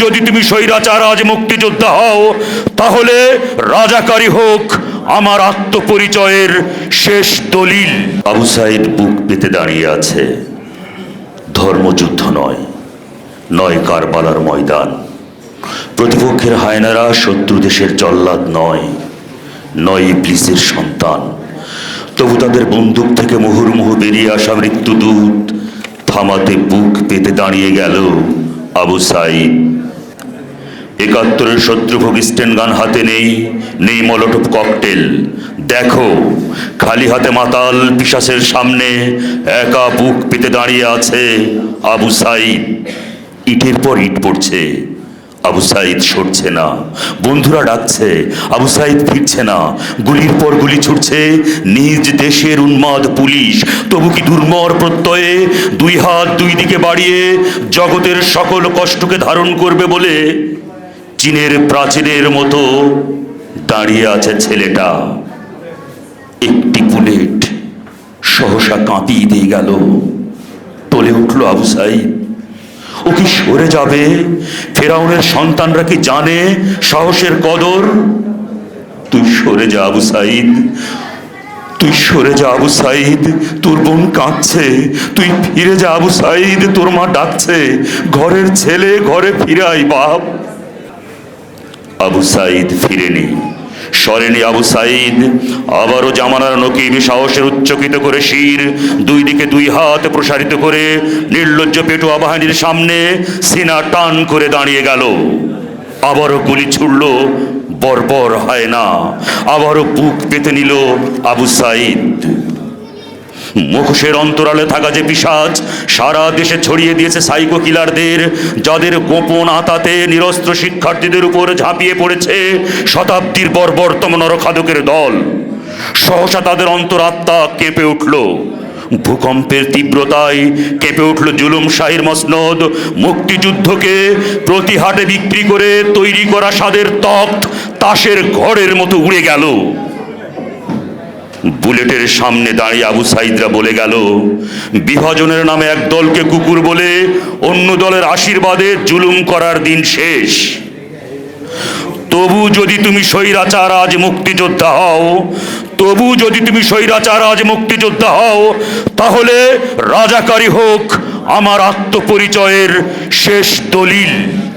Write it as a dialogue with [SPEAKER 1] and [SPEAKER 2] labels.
[SPEAKER 1] যদি তুমি স্বৈরাচার আজ মুক্তিযোদ্ধা হও, তাহলে রাজাকারী হোক আমার আত্মপরিচয়ের শেষ দলিল। আবু সাইদ বুক পেতে দাঁড়িয়ে আছে। ধর্মযুদ্ধ নয়, নয় কারবালার ময়দান। প্রতিপক্ষের হায়নারা শত্রু দেশের জল্লাদ নয়, নয় ইবলিসের সন্তান। তবু তাদের বন্দুক থেকে মুহুর্মুহু বেরিয়ে আসা মৃত্যুদূত থামাতে বুক পেতে দাঁড়িয়ে গেল আবু সাইদ। ৭১-এর শত্রুভোগ স্টেন গান হাতে নেই, নেই মলোটভ ককটেল। দেখো, খালি হাতে মাতাল পিশাচের সামনে একা বুক পেতে দাঁড়িয়ে আছে আবু সাইদ। ইটের পর ইট পড়ছে, আবু সাইদ সরছে না। বন্ধুরা ডাকছে, আবু সাইদ ফিরছে না। গুলির পর গুলি ছুটছে নিজ দেশের উন্মাদ পুলিশ। তবু কি দুর্মর প্রত্যয়ে দুই হাত দুই দিকে বাড়িয়ে জগতের সকল কষ্টকে ধারণ করবে বলে চীনের প্রাচীরের মতো দাঁড়িয়ে আছে ছেলেটা। একটি বুলেট সহসা কাঁপিয়ে দিয়ে গেল। টলে উঠল আবু সাইদ। ও কি সরে যাবে? ফেরাউনের সন্তানরা কি জানে সাহসের কদর? তুই সরে যা আবু সাইদ, তুই সরে যা আবু সাইদ, তোর বোন কাঁদছে। তুই ফিরে যা আবু সাইদ, তোর মা ডাকছে। ঘরের ছেলে ঘরে ফিরাই বাপ। আবু সাইদ ফিরেনি, সরেনি আবু সাইদ। আবারও জামানার নকিব সাহসের উচ্চকিত করে শির, দুই দিকে দুই হাত প্রসারিত করে নির্লজ্জ পেটুয়া বাহিনীর সামনে সিনা টান করে দাঁড়িয়ে গেল। আবারও গুলি ছুড়ল বর্বর হয় না। আবারও বুক পেতে নিল আবু সাইদ। মুখোশের অন্তরালে থাকা যে পিশাচ সারা দেশে ছড়িয়ে দিয়েছে সাইকো কিলারদের, যাদের গোপন আতাতে নিরস্ত্র শিক্ষার্থীদের উপর ঝাঁপিয়ে পড়েছে শতাব্দীর বর্বরতম নরখাদকের দল। সহসা তাদের অন্তরাত্মা কেঁপে উঠল। ভূকম্পের তীব্রতায় কেঁপে উঠল জুলুম শাহীর মসনদ। মুক্তিযুদ্ধকে প্রতি হাটে বিক্রি করে তৈরি করা স্বাদের তখ্ত তাসের ঘরের মতো উড়ে গেল। বুলেটের সামনে দাঁড়িয়ে আবু সাইদরা বলে গেল, বিভাজনের নামে এক দলকে কুকুর বলে অন্য দলের আশীর্বাদে জুলুম করার দিন শেষ। তবু যদি তুমি স্বৈরাচার আজ মুক্তিযোদ্ধা হও, তবু যদি তুমি স্বৈরাচার আজ মুক্তিযোদ্ধা হও, তাহলে রাজাকারী হোক আমার আত্মপরিচয়ের শেষ দলিল।